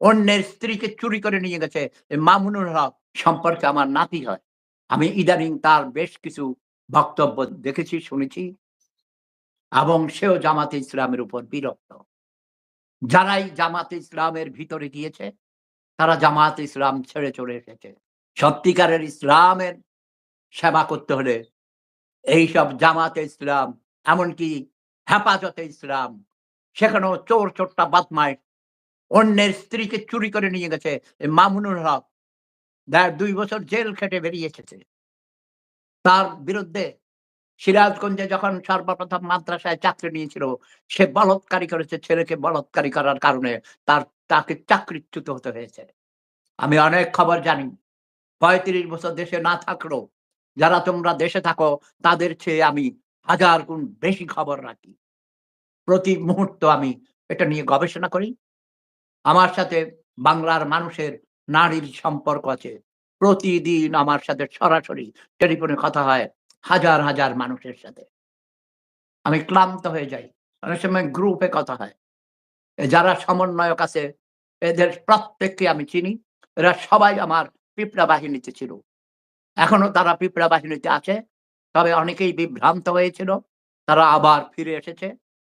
অন্যের স্ত্রীকে চুরি করে নিয়ে গেছে। মামুনুল হক সম্পর্কে আমার নাতি হয়। আমি ইদানিং তার বেশ কিছু বক্তব্য দেখেছি, শুনেছি এবং সেও জামাতে ইসলামের উপর বিরক্ত। যারাই জামাতে ইসলামের ভিতরে গিয়েছে, তারা জামাতে ইসলাম ছেড়ে চলে এসেছে। সত্যিকারের ইসলামের সেবা করতে হলে এইসব জামাতে ইসলাম, এমনকি হেফাজতে ইসলাম, সেখানেও চোর চোট্টা বদমাইশ অন্যের স্ত্রীকে চুরি করে নিয়ে গেছে। মামুনুল হক ২ বছর জেল খেটে বেরিয়ে এসেছে। তার বিরুদ্ধে সিরাজগঞ্জে যখন সর্বপ্রথম মাদ্রাসায় চাকরি নিয়েছিল, সে বলাৎকারী করেছে, ছেলেকে বলাৎকারী করার কারণে তাকে চাকরিচ্যুত হতে হয়েছে। আমি অনেক খবর জানি। ৩৫ বছর দেশে না থাকলেও যারা তোমরা দেশে থাকো তাদের চেয়ে আমি হাজার গুণ বেশি খবর রাখি। প্রতি মুহূর্ত আমি এটা নিয়ে গবেষণা করি। আমার সাথে বাংলার মানুষের নারীর সম্পর্ক আছে। প্রতিদিন আমার সাথে সরাসরি টেলিফোনে কথা হয় হাজার, হাজার মানুষের সাথে। আমি ক্লান্ত হয়ে যাই। অনেক সময় গ্রুপে কথা হয়। যারা সমন্বয়ক আছে এদের প্রত্যেককে আমি চিনি। এরা সবাই আমার পিঁপড়া বাহিনীতে ছিল। এখনো তারা পিঁপড়া বাহিনীতে আছে। তবে অনেকেই বিভ্রান্ত হয়েছিল। তারা আবার ফিরে এসেছে।